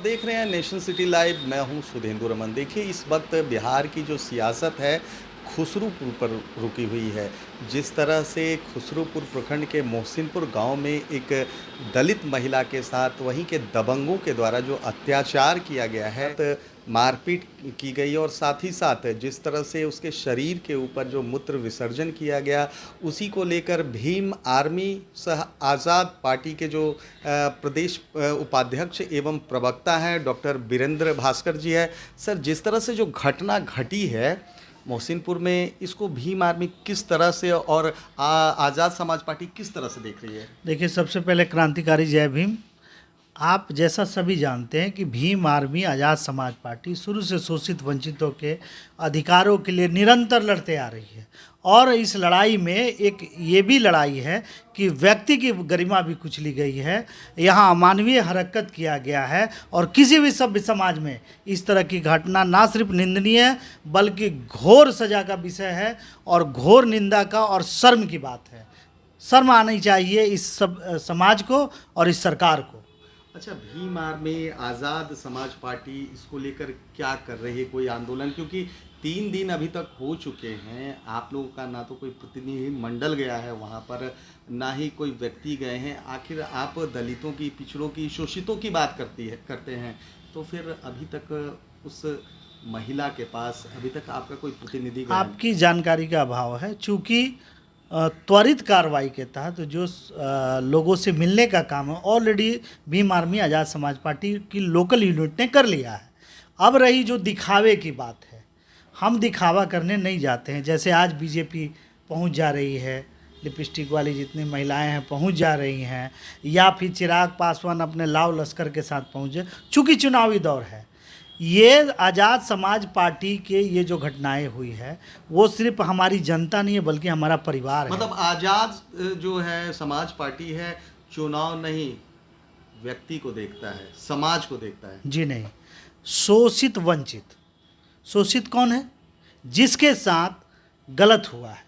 देख रहे हैं नेशन सिटी लाइव। मैं हूं सुधेंदु रमन। देखिए, इस वक्त बिहार की जो सियासत है खुसरूपुर पर रुकी हुई है। जिस तरह से खुसरूपुर प्रखंड के मोहसिनपुर गांव में एक दलित महिला के साथ वहीं के दबंगों के द्वारा जो अत्याचार किया गया है, मारपीट की गई और साथ ही साथ जिस तरह से उसके शरीर के ऊपर जो मूत्र विसर्जन किया गया, उसी को लेकर भीम आर्मी सह आज़ाद पार्टी के जो प्रदेश उपाध्यक्ष एवं प्रवक्ता हैं डॉक्टर वीरेंद्र भास्कर जी है। सर, जिस तरह से जो घटना घटी है मोहसिनपुर में, इसको भीम आर्मी किस तरह से और आज़ाद समाज पार्टी किस तरह से देख रही है? देखिए, सबसे पहले क्रांतिकारी जय भीम। आप जैसा सभी जानते हैं कि भीम आर्मी आज़ाद समाज पार्टी शुरू से शोषित वंचितों के अधिकारों के लिए निरंतर लड़ते आ रही है। और इस लड़ाई में एक ये भी लड़ाई है कि व्यक्ति की गरिमा भी कुचली गई है, यहाँ अमानवीय हरकत किया गया है। और किसी भी सभ्य समाज में इस तरह की घटना ना सिर्फ निंदनीय है बल्कि घोर सजा का विषय है और घोर निंदा का और शर्म की बात है। शर्म आनी चाहिए इस सब समाज को और इस सरकार को। अच्छा, भीम आर्मी आज़ाद समाज पार्टी इसको लेकर क्या कर रही है? कोई आंदोलन? क्योंकि 3 दिन अभी तक हो चुके हैं, आप लोगों का ना तो कोई प्रतिनिधि मंडल गया है वहाँ पर, ना ही कोई व्यक्ति गए हैं। आखिर आप दलितों की, पिछड़ों की, शोषितों की बात करते हैं, तो फिर अभी तक उस महिला के पास अभी तक आपका कोई प्रतिनिधि गया? आपकी जानकारी का अभाव है। चूँकि त्वरित कार्रवाई के तहत जो लोगों से मिलने का काम है ऑलरेडी भीम आर्मी आज़ाद समाज पार्टी की लोकल यूनिट ने कर लिया है। अब रही जो दिखावे की बात है, हम दिखावा करने नहीं जाते हैं। जैसे आज बीजेपी पहुंच जा रही है, लिपस्टिक वाली जितनी महिलाएं हैं पहुंच जा रही हैं, या फिर चिराग पासवान अपने लाव लश्कर के साथ पहुँचे। चूँकि चुनावी दौर है, ये आज़ाद समाज पार्टी के ये जो घटनाएं हुई है वो सिर्फ हमारी जनता नहीं है बल्कि हमारा परिवार है। मतलब आज़ाद जो है समाज पार्टी है, चुनाव नहीं, व्यक्ति को देखता है, समाज को देखता है। जी नहीं, शोषित वंचित। शोषित कौन है? जिसके साथ गलत हुआ है,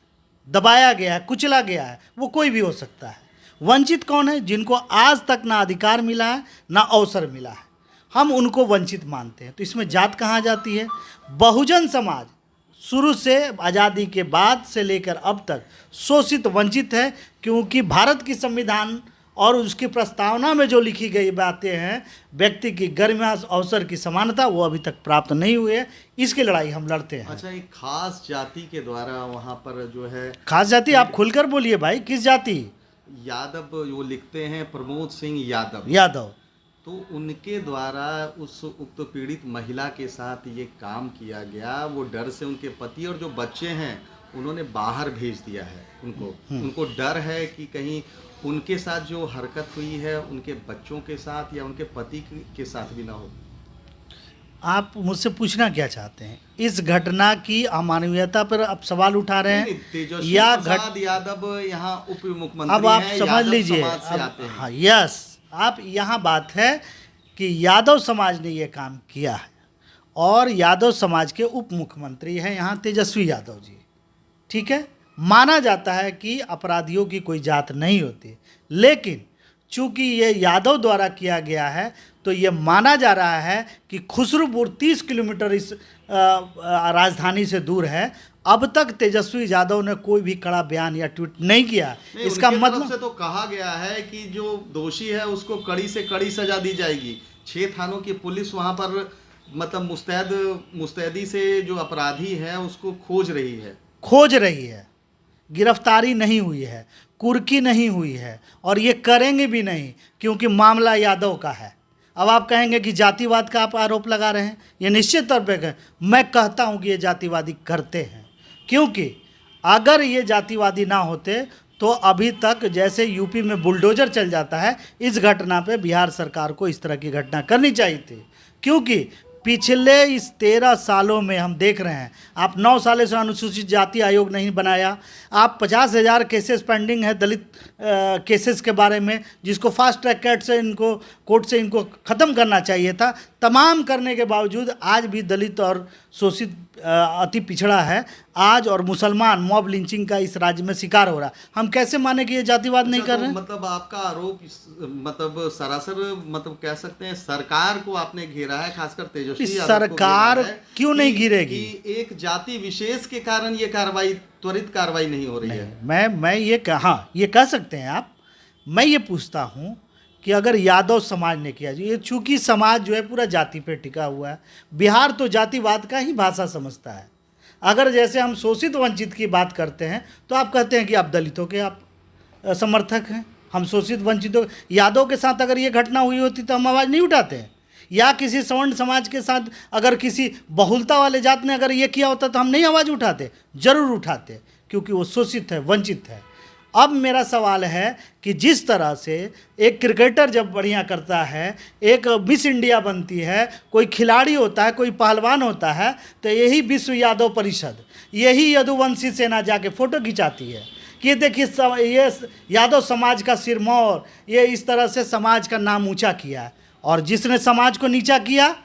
दबाया गया है, कुचला गया है, वो कोई भी हो सकता है। वंचित कौन है? जिनको आज तक ना अधिकार मिला है ना अवसर मिला है, हम उनको वंचित मानते हैं। तो इसमें जात कहाँ जाती है? बहुजन समाज शुरू से आज़ादी के बाद से लेकर अब तक शोषित वंचित है, क्योंकि भारत की संविधान और उसकी प्रस्तावना में जो लिखी गई बातें हैं, व्यक्ति की गरिमा, अवसर की समानता, वो अभी तक प्राप्त नहीं हुई है। इसकी लड़ाई हम लड़ते हैं। अच्छा, एक खास जाति के द्वारा वहाँ पर जो है, खास जाति? आप खुलकर बोलिए भाई, किस जाति? यादव, वो लिखते हैं प्रमोद सिंह यादव। यादव। तो उनके द्वारा उस उक्त पीड़ित महिला के साथ ये काम किया गया। वो डर से उनके पति और जो बच्चे हैं उन्होंने बाहर भेज दिया है उनको डर है कि कहीं उनके साथ जो हरकत हुई है उनके बच्चों के साथ या उनके पति के साथ भी ना हो। आप मुझसे पूछना क्या चाहते हैं? इस घटना की अमानवीयता पर आप सवाल उठा रहे हैं या यादव यहाँ उप मुख्यमंत्री? अब आप समझ लीजिए, हाँ, यस, आप यहाँ बात है कि यादव समाज ने ये काम किया है और यादव समाज के उप मुख्यमंत्री हैं यहाँ तेजस्वी यादव जी। ठीक है, माना जाता है कि अपराधियों की कोई जात नहीं होती, लेकिन चूंकि ये यादव द्वारा किया गया है तो ये माना जा रहा है कि खुसरूपुर 30 किलोमीटर इस राजधानी से दूर है। अब तक तेजस्वी यादव ने कोई भी कड़ा बयान या ट्वीट नहीं किया। इसका मतलब से तो कहा गया है कि जो दोषी है उसको कड़ी से कड़ी सजा दी जाएगी। 6 थानों की पुलिस वहां पर मतलब मुस्तैदी से जो अपराधी है उसको खोज रही है। गिरफ्तारी नहीं हुई है, कुर्की नहीं हुई है और ये करेंगे भी नहीं, क्योंकि मामला यादव का है। अब आप कहेंगे कि जातिवाद का आप आरोप लगा रहे हैं, ये निश्चित तौर पे मैं कहता हूं कि ये जातिवादी करते हैं, क्योंकि अगर ये जातिवादी ना होते तो अभी तक जैसे यूपी में बुलडोजर चल जाता है, इस घटना पे बिहार सरकार को इस तरह की घटना करनी चाहिए थी। क्योंकि पिछले इस 13 सालों में हम देख रहे हैं, आप 9 सालों से अनुसूचित जाति आयोग नहीं बनाया, आप 50,000 केसेस पेंडिंग है दलित केसेस के बारे में, जिसको फास्ट ट्रैक कोर्ट से इनको ख़त्म करना चाहिए था। तमाम करने के बावजूद आज भी दलित और शोषित अति पिछड़ा है आज, और मुसलमान मॉब लिंचिंग का इस राज्य में शिकार हो रहा है। हम कैसे माने कि ये जातिवाद नहीं कर रहे हैं? मतलब आपका आरोप मतलब सरासर मतलब कह सकते हैं सरकार को आपने घेरा है, खासकर तेजस्वी यादव को सरकार घेरा है क्यों नहीं कि- घिरेगी? कि एक जाति विशेष के कारण ये कार्रवाई, त्वरित कार्रवाई नहीं हो रही है। मैं ये हाँ ये कह सकते हैं आप। मैं ये पूछता हूँ कि अगर यादव समाज ने किया, ये चूंकि समाज जो है पूरा जाति पे टिका हुआ है, बिहार तो जातिवाद का ही भाषा समझता है। अगर जैसे हम शोषित वंचित की बात करते हैं तो आप कहते हैं कि आप दलितों के आप समर्थक हैं, हम शोषित वंचितों। यादव के साथ अगर ये घटना हुई होती तो हम आवाज़ नहीं उठाते हैं, या किसी सवर्ण समाज के साथ अगर किसी बहुलता वाले जात ने अगर ये किया होता तो हम नहीं आवाज़ उठाते, जरूर उठाते, क्योंकि वो शोषित है, वंचित है। अब मेरा सवाल है कि जिस तरह से एक क्रिकेटर जब बढ़िया करता है, एक मिस इंडिया बनती है, कोई खिलाड़ी होता है, कोई पहलवान होता है, तो यही विश्व यादव परिषद, यही यदुवंशी सेना जाके फ़ोटो खिंचाती है कि देखिए ये यादव समाज का सिरमौर, ये इस तरह से समाज का नाम ऊंचा किया है। और जिसने समाज को नीचा किया,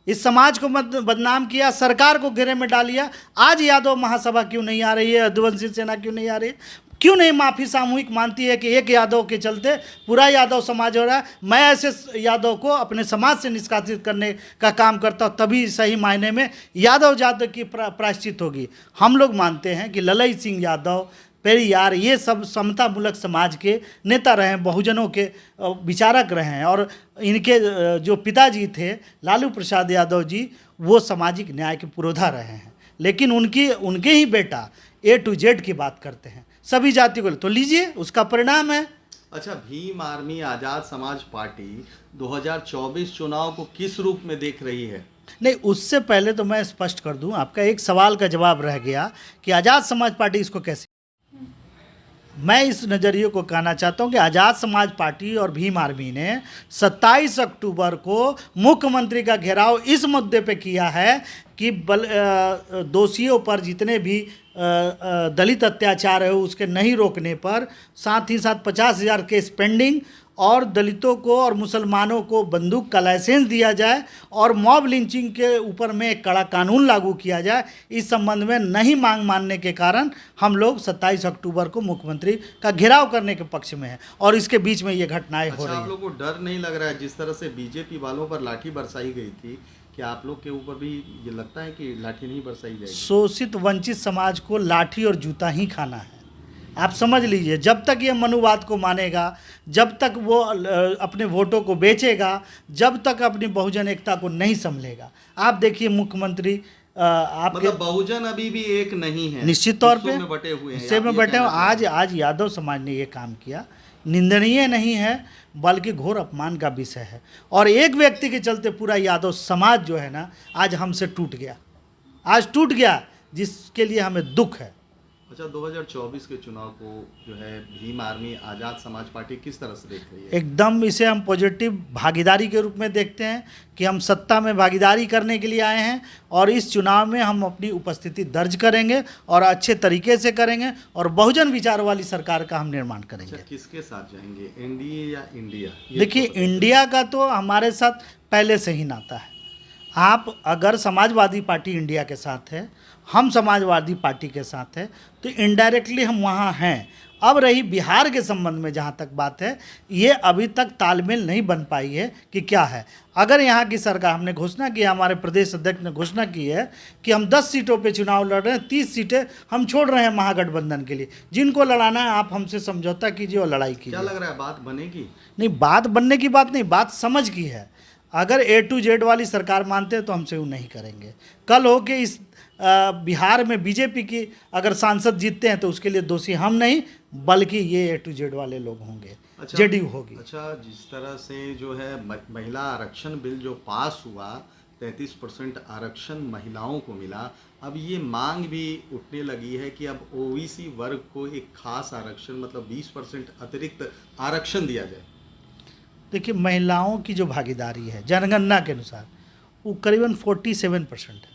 इस समाज को बदनाम किया, सरकार को घेरे में डालिया, आज यादव महासभा क्यों नहीं आ रही है, यदुवंशी सेना क्यों नहीं आ रही है? क्यों नहीं माफ़ी सामूहिक मानती है कि एक यादव के चलते पूरा यादव समाज हो रहा है? मैं ऐसे यादव को अपने समाज से निष्कासित करने का काम करता हूँ, तभी सही मायने में यादव जाति की प्रायश्चित होगी। हम लोग मानते हैं कि ललई सिंह यादव, पेरियार, ये सब समता मूलक समाज के नेता रहे हैं, बहुजनों के विचारक रहे हैं, और इनके जो पिताजी थे लालू प्रसाद यादव जी, वो सामाजिक न्याय के पुरोधा रहे हैं। लेकिन उनके ही बेटा A to Z की बात करते हैं सभी जाति को, तो लीजिए उसका परिणाम है। अच्छा, भीम आर्मी आज़ाद समाज पार्टी 2024 चुनाव को किस रूप में देख रही है? नहीं, उससे पहले तो मैं स्पष्ट कर दूं, आपका एक सवाल का जवाब रह गया कि आज़ाद समाज पार्टी इसको कैसे। मैं इस नज़रिए को कहना चाहता हूं कि आज़ाद समाज पार्टी और भीम आर्मी ने 27 अक्टूबर को मुख्यमंत्री का घेराव इस मुद्दे पे किया है कि दोषियों पर जितने भी दलित अत्याचार है उसके नहीं रोकने पर, साथ ही साथ 50,000 केस पेंडिंग, और दलितों को और मुसलमानों को बंदूक का लाइसेंस दिया जाए, और मॉब लिंचिंग के ऊपर में एक कड़ा कानून लागू किया जाए। इस संबंध में नहीं मांग मानने के कारण हम लोग 27 अक्टूबर को मुख्यमंत्री का घेराव करने के पक्ष में हैं, और इसके बीच में ये घटनाएं हो रही हैं। आप लोगों को डर नहीं लग रहा है जिस तरह से बीजेपी वालों पर लाठी बरसाई गई थी, कि आप लोग के ऊपर भी ये लगता है कि लाठी नहीं बरसाई जाएगी? शोषित वंचित समाज को लाठी और जूता ही खाना है, आप समझ लीजिए। जब तक ये मनुवाद को मानेगा, जब तक वो अपने वोटों को बेचेगा, जब तक अपनी बहुजन एकता को नहीं संभलेगा। आप देखिए मुख्यमंत्री आपके मतलब बहुजन अभी भी एक नहीं है, निश्चित तौर पे बटे हुए हैं, हिस्से में बटे हुए। आज यादव समाज ने ये काम किया, निंदनीय नहीं है बल्कि घोर अपमान का विषय है। और एक व्यक्ति के चलते पूरा यादव समाज जो है ना आज हमसे टूट गया, आज टूट गया, जिसके लिए हमें दुख है। अच्छा, 2024 के चुनाव को जो है भीम आर्मी आज़ाद समाज पार्टी किस तरह से देख रही है? एकदम इसे हम पॉजिटिव भागीदारी के रूप में देखते हैं कि हम सत्ता में भागीदारी करने के लिए आए हैं, और इस चुनाव में हम अपनी उपस्थिति दर्ज करेंगे और अच्छे तरीके से करेंगे, और बहुजन विचार वाली सरकार का हम निर्माण करेंगे। अच्छा, किसके साथ जाएंगे, एनडीए या इंडिया? देखिए, इंडिया का तो हमारे साथ पहले से ही नाता है। आप अगर समाजवादी पार्टी इंडिया के साथ है, हम समाजवादी पार्टी के साथ है, तो इनडायरेक्टली हम वहाँ हैं। अब रही बिहार के संबंध में जहाँ तक बात है, ये अभी तक तालमेल नहीं बन पाई है कि क्या है। अगर यहाँ की सरकार, हमने घोषणा की, हमारे प्रदेश अध्यक्ष ने घोषणा की है कि हम 10 सीटों पे चुनाव लड़ रहे हैं, 30 सीटें हम छोड़ रहे हैं महागठबंधन के लिए। जिनको लड़ाना है आप हमसे समझौता कीजिए और लड़ाई कीजिए। क्या लग रहा है, बात बनेगी? नहीं, बात बनने की बात नहीं, बात समझ की है। अगर A to Z वाली सरकार मानते हैं तो हमसे वो नहीं करेंगे। कल हो के इस बिहार में बीजेपी की अगर सांसद जीतते हैं तो उसके लिए दोषी हम नहीं बल्कि ये A to Z वाले लोग होंगे, जेडीयू होगी। अच्छा, जिस तरह से जो है महिला आरक्षण बिल जो पास हुआ, 33% आरक्षण महिलाओं को मिला, अब ये मांग भी उठने लगी है कि अब ओबीसी वर्ग को एक खास आरक्षण मतलब 20% अतिरिक्त आरक्षण दिया जाए। देखिए, महिलाओं की जो भागीदारी है जनगणना के अनुसार वो करीबन 47% है।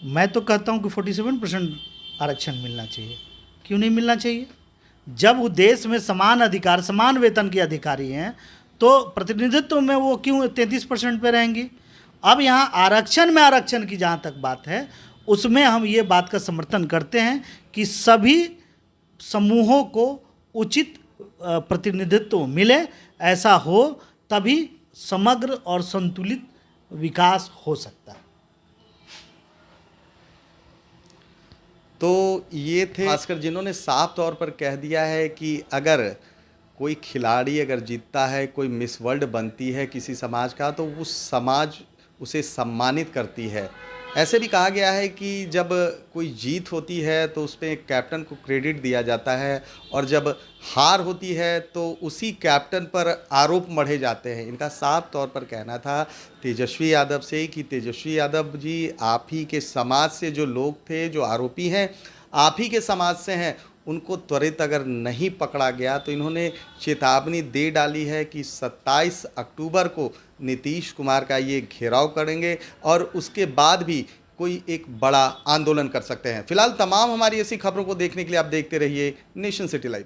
मैं तो कहता हूँ कि 47% आरक्षण मिलना चाहिए। क्यों नहीं मिलना चाहिए? जब वो देश में समान अधिकार, समान वेतन के अधिकारी हैं, तो प्रतिनिधित्व में वो क्यों 33% पे रहेंगी? अब यहाँ आरक्षण की जहाँ तक बात है, उसमें हम ये बात का समर्थन करते हैं कि सभी समूहों को उचित प्रतिनिधित्व मिले, ऐसा हो तभी समग्र और संतुलित विकास हो सकता है। तो ये थे खासकर जिन्होंने साफ तौर पर कह दिया है कि अगर कोई खिलाड़ी अगर जीतता है, कोई मिस वर्ल्ड बनती है किसी समाज का, तो उस समाज उसे सम्मानित करती है। ऐसे भी कहा गया है कि जब कोई जीत होती है तो उसमें कैप्टन को क्रेडिट दिया जाता है, और जब हार होती है तो उसी कैप्टन पर आरोप मढ़े जाते हैं। इनका साफ तौर पर कहना था तेजस्वी यादव से कि तेजस्वी यादव जी, आप ही के समाज से जो लोग थे, जो आरोपी हैं, आप ही के समाज से हैं, उनको त्वरित अगर नहीं पकड़ा गया तो इन्होंने चेतावनी दे डाली है कि 27 अक्टूबर को नीतीश कुमार का ये घेराव करेंगे और उसके बाद भी कोई एक बड़ा आंदोलन कर सकते हैं। फिलहाल तमाम हमारी ऐसी खबरों को देखने के लिए आप देखते रहिए नेशन सिटी लाइव।